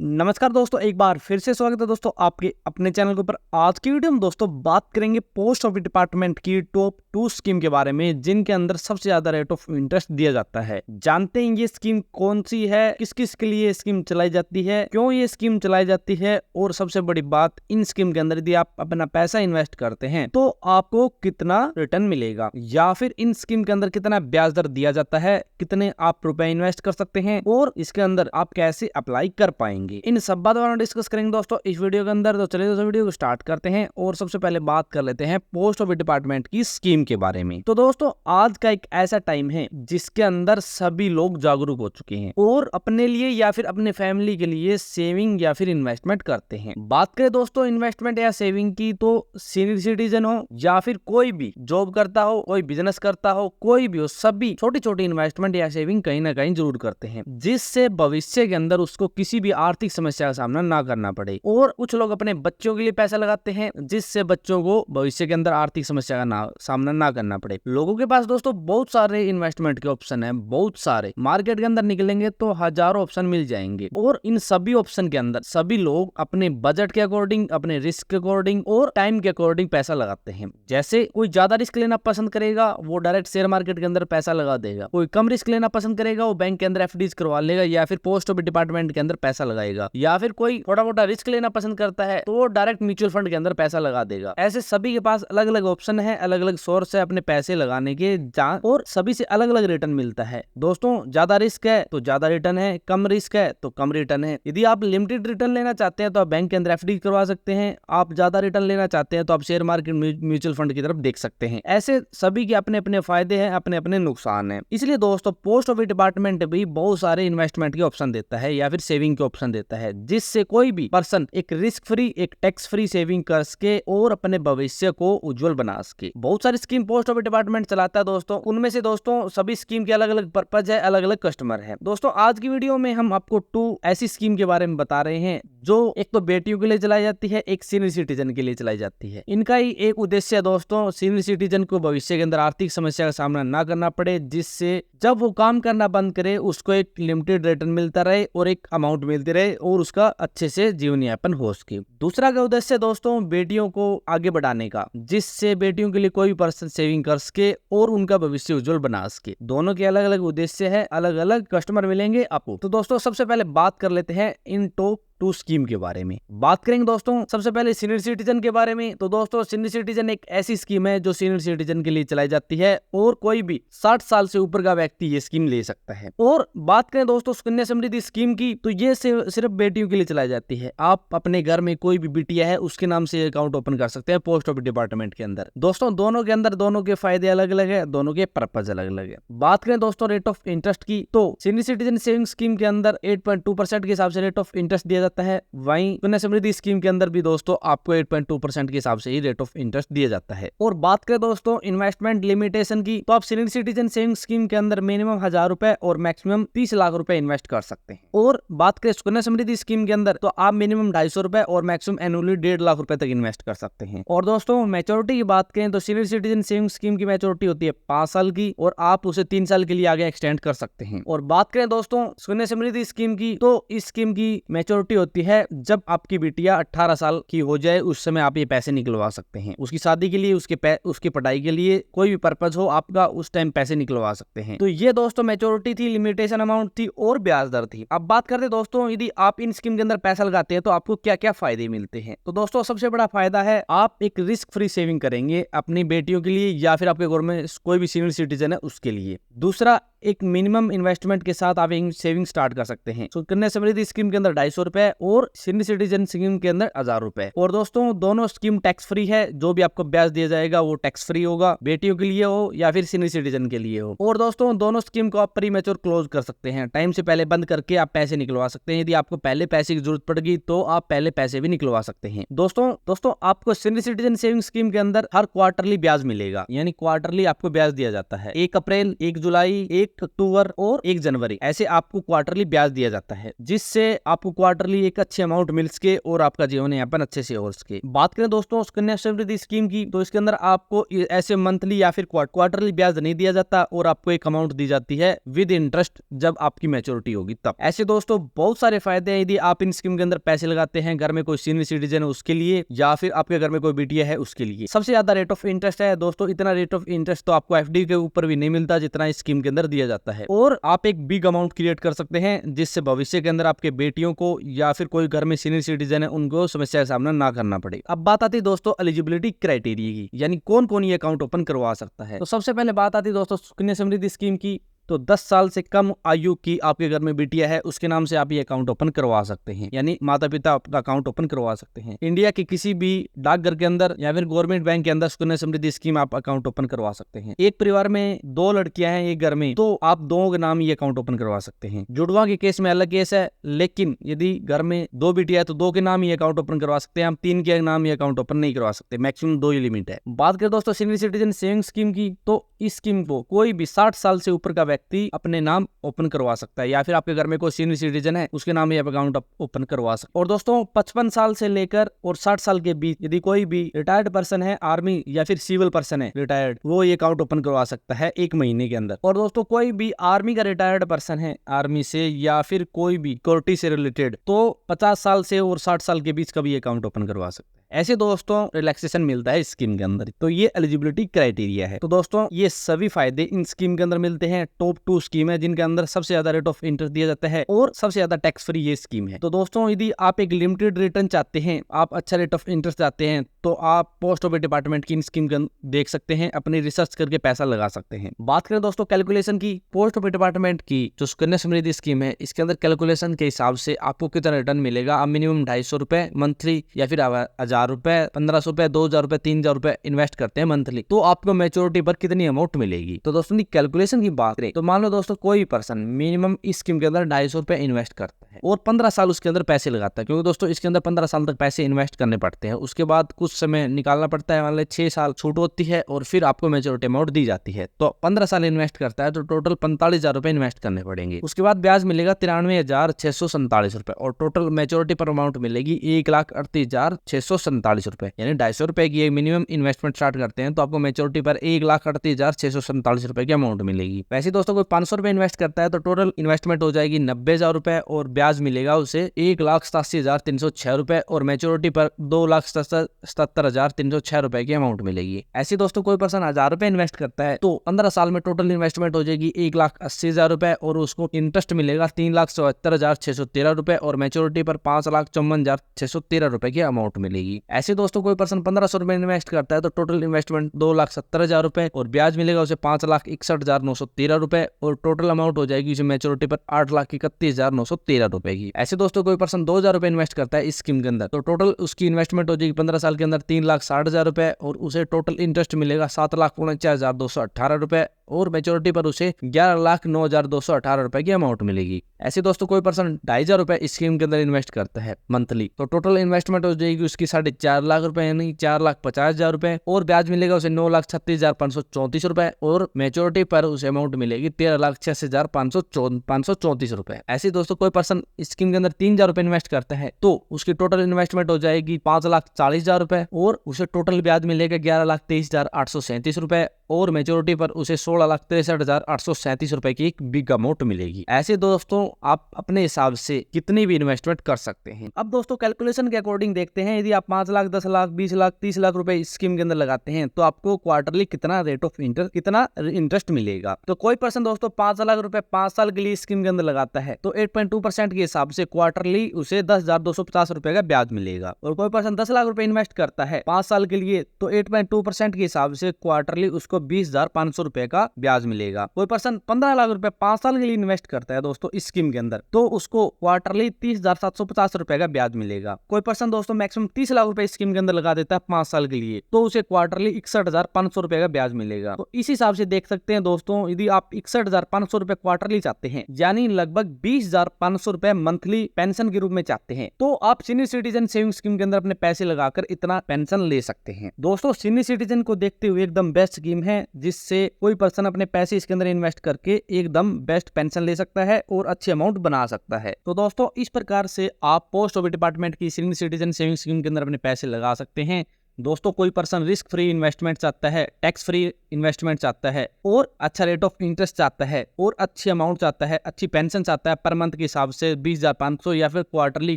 नमस्कार दोस्तों, एक बार फिर से स्वागत है दोस्तों आपके अपने चैनल के ऊपर। आज की वीडियो में दोस्तों बात करेंगे पोस्ट ऑफिस डिपार्टमेंट की टॉप 2 स्कीम के बारे में, जिनके अंदर सबसे ज्यादा रेट ऑफ इंटरेस्ट दिया जाता है। जानते हैं ये स्कीम कौन सी है, किस किस के लिए स्कीम चलाई जाती है, क्यों ये स्कीम चलाई जाती है, और सबसे बड़ी बात, इन स्कीम के अंदर यदि आप अपना पैसा इन्वेस्ट करते हैं तो आपको कितना रिटर्न मिलेगा, या फिर इन स्कीम के अंदर कितना ब्याज दर दिया जाता है, कितने आप रुपए इन्वेस्ट कर सकते हैं, और इसके अंदर आप कैसे अप्लाई कर पाएंगे। इन सब बातों पर डिस्कस करेंगे दोस्तों इस वीडियो के अंदर। तो चलिए दोस्तों वीडियो को स्टार्ट करते हैं और सबसे पहले बात कर लेते हैं पोस्ट ऑफिस डिपार्टमेंट की स्कीम के बारे में। तो दोस्तों आज का एक ऐसा टाइम है जिसके अंदर सभी लोग जागरूक हो चुके हैं और अपने लिए या फिर अपने फैमिली के लिए सेविंग या फिर इन्वेस्टमेंट करते हैं। बात करें दोस्तों इन्वेस्टमेंट या सेविंग की, तो सीनियर सिटीजन हो या फिर कोई भी जॉब करता हो, कोई बिजनेस करता हो, कोई भी हो, सभी छोटी छोटी इन्वेस्टमेंट या सेविंग कहीं ना कहीं जरूर करते हैं, जिससे भविष्य के अंदर उसको किसी भी आर्थिक समस्या का सामना ना करना पड़े। और कुछ लोग अपने बच्चों के लिए पैसा लगाते हैं, जिससे बच्चों को भविष्य के अंदर आर्थिक समस्या का सामना ना करना पड़े। लोगों के पास दोस्तों बहुत सारे इन्वेस्टमेंट के ऑप्शन हैं, बहुत सारे। मार्केट के अंदर निकलेंगे तो हजारों ऑप्शन मिल जाएंगे, और इन सभी ऑप्शन के अंदर सभी लोग अपने बजट के अकॉर्डिंग, अपने रिस्क के अकॉर्डिंग और टाइम के अकॉर्डिंग पैसा लगाते हैं। जैसे कोई ज्यादा रिस्क लेना पसंद करेगा वो डायरेक्ट शेयर मार्केट के अंदर पैसा लगा देगा, कोई कम रिस्क लेना पसंद करेगा वो बैंक के अंदर एफडीज करवा लेगा या फिर पोस्ट ऑफिस डिपार्टमेंट के अंदर पैसा लगाएगा, या फिर कोई थोड़ा मोटा रिस्क लेना पसंद करता है तो वो डायरेक्ट म्यूचुअल फंड के अंदर पैसा लगा देगा। ऐसे सभी के पास अलग अलग ऑप्शन है, अलग अलग सोर्स है अपने पैसे लगाने के, और सभी से अलग अलग रिटर्न मिलता है। दोस्तों ज्यादा रिस्क है तो ज्यादा रिटर्न है, कम रिस्क है तो कम रिटर्न है। यदि आप लिमिटेड रिटर्न लेना चाहते हैं तो आप बैंक के अंदर एफडी करवा सकते हैं, आप ज्यादा रिटर्न लेना चाहते हैं तो आप शेयर मार्केट म्यूचुअल फंड की तरफ देख सकते हैं। ऐसे सभी के अपने अपने फायदे हैं, अपने अपने नुकसान है। इसलिए दोस्तों पोस्ट ऑफिस डिपार्टमेंट भी बहुत सारे इन्वेस्टमेंट के ऑप्शन देता है या फिर सेविंग के ऑप्शन देता है, जिससे कोई भी पर्सन एक रिस्क फ्री, एक टैक्स फ्री सेविंग कर सके और अपने भविष्य को उज्जवल बना सके। बहुत सारी स्कीम पोस्ट ऑफिस डिपार्टमेंट चलाता है दोस्तों, उनमें से दोस्तों सभी स्कीम के अलग अलग पर्पज है, अलग अलग कस्टमर है। दोस्तों आज की वीडियो में हम आपको 2 ऐसी स्कीम के बारे में बता रहे हैं जो एक तो बेटियों के लिए चलाई जाती है, एक सीनियर सिटीजन के लिए चलाई जाती है। इनका ही एक उद्देश्य है दोस्तों, सीनियर सिटीजन को भविष्य के अंदर आर्थिक समस्या का सामना ना करना पड़े, जिससे जब वो काम करना बंद करे उसको एक लिमिटेड रिटर्न मिलता रहे और एक अमाउंट मिलती रहे और उसका अच्छे से जीवन यापन हो सके। दूसरा का उद्देश्य दोस्तों बेटियों को आगे बढ़ाने का, जिससे बेटियों के लिए कोई भी पर्सन सेविंग कर सके और उनका भविष्य उज्जवल बना सके। दोनों के अलग अलग उद्देश्य है, अलग अलग कस्टमर मिलेंगे आपको। तो दोस्तों सबसे पहले बात कर लेते हैं इन टॉप 2 स्कीम के बारे में। बात करेंगे दोस्तों सबसे पहले सीनियर सिटीजन के बारे में। तो दोस्तों सीनियर सिटीजन एक ऐसी स्कीम है जो सीनियर सिटीजन के लिए चलाई जाती है और कोई भी 60 साल से ऊपर का व्यक्ति ये स्कीम ले सकता है। और बात करें दोस्तों सुकन्या समृद्धि स्कीम की, तो ये सिर्फ बेटियों के लिए चलाई जाती है। आप अपने घर में कोई भी बिटिया है उसके नाम से अकाउंट ओपन कर सकते हैं पोस्ट ऑफिस डिपार्टमेंट के अंदर। दोस्तों दोनों के अंदर दोनों के फायदे अलग अलग है, दोनों के पर्पज अलग अलग है। बात करें दोस्तों रेट ऑफ इंटरेस्ट की, तो सीनियर सिटीजन सेविंग स्कीम के अंदर 8.2% के हिसाब से रेट ऑफ इंटरेस्ट दिया जाता है। वहीं सुकन्या समृद्धि स्कीम के अंदर भी दोस्तों आपको 8.2% के हिसाब से ही रेट ऑफ इंटरेस्ट दिया जाता है। और बात करें दोस्तों इन्वेस्टमेंट लिमिटेशन की, तो आप सीनियर सिटीजन सेविंग स्कीम के अंदर मिनिमम 1000 रुपए और मैक्सिमम 30 लाख रुपए इन्वेस्ट कर सकते हैं। और बात करें सुकन्या समृद्धि स्कीम के अंदर, तो आप मिनिमम 250 रुपए और मैक्सिमम एनुअली 1.5 लाख रुपए तक इन्वेस्ट कर सकते हैं। और दोस्तों मैच्योरिटी की बात करें तो सीनियर सिटीजन सेविंग स्कीम की मैच्योरिटी होती है 5 साल की और आप उसे 3 साल के लिए आगे एक्सटेंड कर सकते हैं। और बात करें दोस्तों सुकन्या समृद्धि स्कीम की, तो इस स्कीम की मैच्योरिटी होती है जब आपकी बिटिया 18 साल की हो जाए, उस समय आप ये पैसे निकलवा सकते हैं। उसकी शादी के लिए, उसकी पढ़ाई के लिए, कोई भी पर्पज हो आपका, उस टाइम पैसे निकलवा सकते हैं। तो ये दोस्तों मैच्योरिटी थी, लिमिटेशन अमाउंट थी और ब्याज दर थी। अब बात करते दोस्तों यदि आप इन स्कीम के अंदर पैसा लगाते हैं तो आपको क्या क्या फायदे मिलते हैं। तो दोस्तों सबसे बड़ा फायदा है आप एक रिस्क फ्री सेविंग करेंगे अपनी बेटियों के लिए या फिर आपके घर में कोई भी सीनियर सिटीजन है उसके लिए। दूसरा, एक मिनिमम इन्वेस्टमेंट के साथ आप एक सेविंग स्टार्ट कर सकते हैं। सुकन्या समृद्धि स्कीम के अंदर 250 रुपए और सीनियर सिटीजन स्कीम के अंदर 1000 रुपए। और दोस्तों दोनों स्कीम टैक्स फ्री है, जो भी आपको ब्याज दिया जाएगा वो टैक्स फ्री होगा, बेटियों के लिए हो या फिर सीनियर सिटीजन के लिए हो। और दोस्तों दोनों स्कीम को आप प्री मैच्योर क्लोज कर सकते हैं, टाइम से पहले बंद करके आप पैसे निकलवा सकते हैं। यदि आपको पहले पैसे की जरूरत पड़ेगी तो आप पहले पैसे भी निकलवा सकते हैं। दोस्तों आपको सीनियर सिटीजन सेविंग स्कीम के अंदर हर क्वार्टरली ब्याज मिलेगा, यानी क्वार्टरली आपको ब्याज दिया जाता है। 1 अप्रैल, 1 जुलाई, 1 1 अक्टूबर और 1 जनवरी ऐसे आपको क्वार्टरली ब्याज दिया जाता है, जिससे आपको क्वार्टरली एक अच्छी अमाउंट मिल सके और आपका जीवन यापन अच्छे से हो सके। बात करें दोस्तों सुकन्या समृद्धि स्कीम की, तो इसके अंदर आपको ऐसे मंथली या फिर क्वार्टरली ब्याज नहीं दिया जाता और आपको एक अमाउंट दी जाती है विद इंटरेस्ट जब आपकी मैच्योरिटी होगी तब। ऐसे दोस्तों बहुत सारे फायदे हैं यदि आप इन स्कीम के अंदर पैसे लगाते हैं। घर में कोई सीनियर सिटीजन है उसके लिए, या फिर आपके घर में कोई बिटिया है उसके लिए। सबसे ज्यादा रेट ऑफ इंटरेस्ट है दोस्तों, इतना रेट ऑफ इंटरेस्ट तो आपको एफडी के ऊपर भी नहीं मिलता जितना इस स्कीम के अंदर दिया जाता है। और आप एक बिग अमाउंट क्रिएट कर सकते हैं जिससे भविष्य के अंदर आपके बेटियों को या फिर कोई घर में सीनियर सिटीजन है उनको समस्या का सामना ना करना पड़े। अब बात आती है दोस्तों एलिजिबिलिटी क्राइटेरिया की, यानी कौन कौन ये अकाउंट ओपन करवा सकता है। तो सबसे पहले बात आती है दोस्तों सुकन्या समृद्धि स्कीम की, तो 10 साल से कम आयु की आपके घर में बिटिया है उसके नाम से आप ये अकाउंट ओपन करवा सकते हैं, यानी माता पिता आपका अकाउंट ओपन करवा सकते हैं। इंडिया के किसी भी डाकघर के अंदर या फिर गवर्नमेंट बैंक के अंदर सुकन्या समृद्धि स्कीम आप अकाउंट ओपन करवा सकते हैं। एक परिवार में 2 लड़कियां हैं एक घर में, तो आप दोनों के नाम ये अकाउंट ओपन करवा सकते हैं। जुड़वा के केस में अलग केस है, लेकिन यदि घर में 2 बिटिया है तो 2 के नाम ही अकाउंट ओपन करवा सकते हैं। हम 3 के नाम ही अकाउंट ओपन नहीं करवा सकते, मैक्सिमम 2 ही लिमिट है। बात करें दोस्तों सीनियर सिटीजन सेविंग स्कीम की, तो इस स्कीम को कोई भी 60 साल से ऊपर का व्यक्ति अपने नाम ओपन करवा सकता है, या फिर आपके घर में कोई सीनियर सिटीजन है उसके नाम में आप अकाउंट ओपन करवा सकते हैं। और दोस्तों 55 साल से लेकर और 60 साल के बीच यदि कोई भी रिटायर्ड पर्सन है, आर्मी या फिर सिविल पर्सन है रिटायर्ड, वो ये अकाउंट ओपन करवा सकता है 1 महीने के अंदर। और दोस्तों कोई भी आर्मी का रिटायर्ड पर्सन है, आर्मी से या फिर कोई भी सिक्योरिटी से रिलेटेड, तो 50 साल से और 60 साल के बीच का भी अकाउंट ओपन करवा सकता है। ऐसे दोस्तों रिलैक्सेशन मिलता है इस स्कीम के अंदर, तो ये एलिजिबिलिटी क्राइटेरिया है। तो दोस्तों ये सभी फायदे इन स्कीम के अंदर मिलते हैं। टॉप 2 स्कीम है जिनके अंदर सबसे ज्यादा रेट ऑफ इंटरेस्ट दिया जाता है और सबसे ज्यादा टैक्स फ्री ये स्कीम है। तो दोस्तों यदि आप एक लिमिटेड रिटर्न चाहते हैं, आप अच्छा रेट ऑफ इंटरेस्ट चाहते हैं, तो आप पोस्ट ऑफिस डिपार्टमेंट की इन स्कीम के देख सकते हैं, अपनी रिसर्च करके पैसा लगा सकते हैं। बात करें दोस्तों कैलकुलेशन की, पोस्ट ऑफिस डिपार्टमेंट की जो सुकन्या समृद्धि स्कीम है इसके अंदर कैलकुलेशन के हिसाब से आपको कितना रिटर्न मिलेगा। आप मिनिमम 250 रुपए मंथली या फिर 1000 रुपए, 1500 रुपए, 2000 रुपए, 3000 रुपए इन्वेस्ट करते हैं मंथली, तो आपको मैच्योरिटी पर कितनी अमाउंट मिलेगी। तो दोस्तों कैलकुलेशन की बात करें तो मान लो दोस्तों कोई पर्सन मिनिमम इस स्कीम के अंदर 250 रुपए इन्वेस्ट करता है और 15 साल उसके अंदर पैसे लगाता है, क्योंकि दोस्तों इसके अंदर 15 साल तक पैसे इन्वेस्ट करने पड़ते हैं। उसके बाद कुछ समय निकालना पड़ता है, मान लो 6 साल छूट होती है और फिर आपको मैच्योरिटी अमाउंट दी जाती है। तो 15 साल इन्वेस्ट करता है तो टोटल 45,000 रुपए इन्वेस्ट करने पड़ेंगे। उसके बाद ब्याज मिलेगा 93,647 रुपए और टोटल मैच्योरिटी पर अमाउंट मिलेगी 1,38,647 रुपए, यानी 250 रुपए की मिनिमम इन्वेस्टमेंट स्टार्ट करते हैं तो आपको मैच्योरिटी पर 1,38,647 रुपए की अमाउंट मिलेगी। वैसे दोस्तों कोई 500 रुपए इन्वेस्ट करता है तो टोटल इन्वेस्टमेंट हो जाएगी 90,000 रुपए और ब्याज मिलेगा उसे 1,87,306 रुपए और मैच्योरिटी पर 2,77,306 रुपए की अमाउंट मिलेगी। ऐसे दोस्तों कोई पर्सन 1000 रुपए इन्वेस्ट करता है तो 15 साल में टोटल इन्वेस्टमेंट हो जाएगी 1,80,000 रुपए और उसको इंटरेस्ट मिलेगा 3,74,613 रुपए और मैच्योरिटी पर 5,54,613 रुपए की अमाउंट मिलेगी। ऐसे दोस्तों कोई पर्सन 1500 रुपए इन्वेस्ट करता है तो टोटल इन्वेस्टमेंट 2,70,000 रुपए और ब्याज मिलेगा उसे 5,61,913 रुपए और टोटल अमाउंट हो जाएगी उसे मैच्योरिटी पर 8,31,913 रुपए की। ऐसे दोस्तों कोई पर्सन 2,000 रुपए इन्वेस्ट करता है इस स्कीम के अंदर तो टोटल उसकी इन्वेस्टमेंट हो जाएगी 15 साल के अंदर 3,60,000 रुपए और उसे टोटल इंटरेस्ट मिलेगा 7,49,218 रुपए और मैच्योरिटी पर उसे 11,09,218 रुपए की अमाउंट मिलेगी। ऐसे दोस्तों कोई पर्सन 2,500 रुपए इस स्कीम के अंदर इन्वेस्ट करता है मंथली तो टोटल इन्वेस्टमेंट हो जाएगी उसकी 4.5 लाख रुपए यानी 4,50,000 रुपए और ब्याज मिलेगा उसे 9,36,534 रुपए और मैच्योरिटी पर उसे अमाउंट मिलेगी 13,86,534 रुपए। ऐसे दोस्तों कोई पर्सन इस स्कीम के अंदर 3,000 रुपए इन्वेस्ट करता है तो उसकी टोटल इन्वेस्टमेंट हो जाएगी 5,40,000 रुपए और उसे टोटल ब्याज मिलेगा 11,23,837 रुपए और मैच्योरिटी पर उसे 16,63,837 रुपए की एक बिग अमाउंट मिलेगी। ऐसे दोस्तों आप अपने हिसाब से कितनी भी इन्वेस्टमेंट कर सकते हैं। अब दोस्तों कैलकुलेशन के अकॉर्डिंग देखते हैं, यदि आप 5 लाख, 10 लाख, 20 लाख, 30 लाख रुपए इस स्कीम के अंदर लगाते हैं तो आपको क्वार्टरली कितना रेट ऑफ इंटरेस्ट, कितना इंटरेस्ट मिलेगा। तो कोई पर्सन दोस्तों 5 लाख रुपए 5 साल के लिए स्कीम के अंदर लगाता है तो 8.2% के हिसाब से क्वार्टरली उसे 10,250 रुपए का ब्याज मिलेगा। और कोई पर्सन 10 लाख रुपए इन्वेस्ट करता है 5 साल के लिए तो 8.2% के हिसाब से क्वार्टरली उसको 20,500 रुपए का ब्याज मिलेगा। कोई पर्सन 15 लाख रुपए 5 साल के लिए इन्वेस्ट करता है दोस्तों इस स्कीम के अंदर तो उसको क्वार्टरली 30,750 रुपए का ब्याज मिलेगा। कोई पर्सन दोस्तों मैक्सिमम 30 लाख रुपए स्कीम के अंदर लगा देता है 5 साल के लिए तो उसे क्वार्टरली 61,500 रुपए का ब्याज मिलेगा। तो इस हिसाब से देख सकते हैं दोस्तों, यदि आप 61,500 रुपए क्वार्टरली चाहते हैं यानी लगभग 20,500 रुपए मंथली पेंशन के रूप में चाहते हैं तो आप सीनियर सिटीजन सेविंग स्कीम के अंदर अपने पैसे लगाकर इतना पेंशन ले सकते हैं। दोस्तों सीनियर सिटीजन को देखते हुए एकदम बेस्ट स्कीम है जिससे कोई पर्सन पर्सन अपने पैसे इसके अंदर इन्वेस्ट करके एकदम बेस्ट पेंशन ले सकता है और अच्छी अमाउंट बना सकता है। तो दोस्तों इस प्रकार से आप पोस्ट ऑफिस डिपार्टमेंट की सीनियर सिटीजन सेविंग स्कीम के अंदर अपने पैसे लगा सकते हैं। दोस्तों कोई पर्सन रिस्क फ्री इन्वेस्टमेंट चाहता है, टैक्स फ्री इन्वेस्टमेंट चाहता है और अच्छा रेट ऑफ इंटरेस्ट चाहता है और अच्छी अमाउंट चाहता है, अच्छी पेंशन चाहता है पर मंथ के हिसाब से 20,500 या फिर क्वार्टरली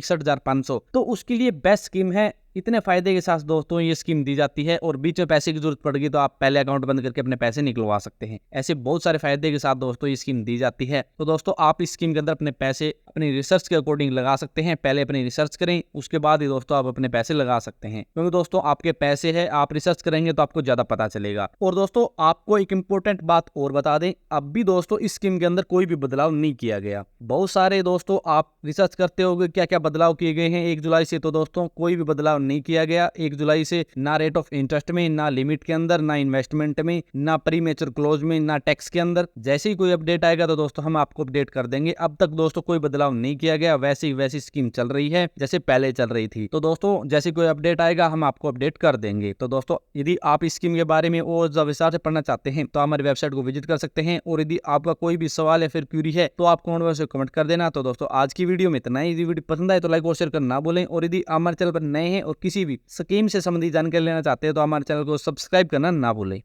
61,500, तो उसके लिए बेस्ट स्कीम है। इतने फायदे के साथ दोस्तों ये स्कीम दी जाती है और बीच में पैसे की जरूरत पड़ेगी तो आप पहले अकाउंट बंद करके अपने पैसे निकलवा सकते हैं। ऐसे बहुत सारे फायदे के साथ दोस्तों ये स्कीम दी जाती है। तो दोस्तों आप इस स्कीम के अंदर अपने पैसे अपनी रिसर्च के अकॉर्डिंग लगा सकते हैं। पहले अपनी रिसर्च करें, उसके बाद ही दोस्तों आप अपने पैसे लगा सकते हैं, क्योंकि दोस्तों आपके पैसे है, आप रिसर्च करेंगे तो आपको ज्यादा पता चलेगा। और दोस्तों आपको एक इंपॉर्टेंट बात और बता दें, अब भी दोस्तों इस स्कीम के अंदर कोई भी बदलाव नहीं किया गया। बहुत सारे दोस्तों आप रिसर्च करते होंगे क्या क्या बदलाव किए गए हैं 1 जुलाई से, तो दोस्तों कोई भी बदलाव नहीं किया गया 1 जुलाई से, ना रेट ऑफ इंटरेस्ट में, ना लिमिट के अंदर, ना इन्वेस्टमेंट में, ना प्री मैच्योर क्लोज में, ना टैक्स के अंदर। जैसे ही कोई अपडेट आएगा तो दोस्तों हम आपको अपडेट कर देंगे। अब तक दोस्तों कोई बदलाव नहीं किया गया, वैसी स्कीम चल रही है जैसे पहले चल रही थी। तो दोस्तों जैसे कोई अपडेट आएगा हम आपको अपडेट कर देंगे। तो दोस्तों यदि आप इस स्कीम के बारे में और ज्यादा विस्तार से पढ़ना चाहते हैं तो हमारी वेबसाइट को विजिट कर सकते हैं। और यदि आपका कोई भी सवाल या फिर क्यूरी है तो आप कमेंट बॉक्स में कमेंट कर देना। तो दोस्तों आज की वीडियो में इतना ही। यदि वीडियो पसंद आए तो लाइक और शेयर करना ना भूलें। और यदि हमारे चैनल पर नए हैं और किसी भी स्कीम से संबंधित जानकारी लेना चाहते हैं तो हमारे चैनल को सब्सक्राइब करना ना भूलें।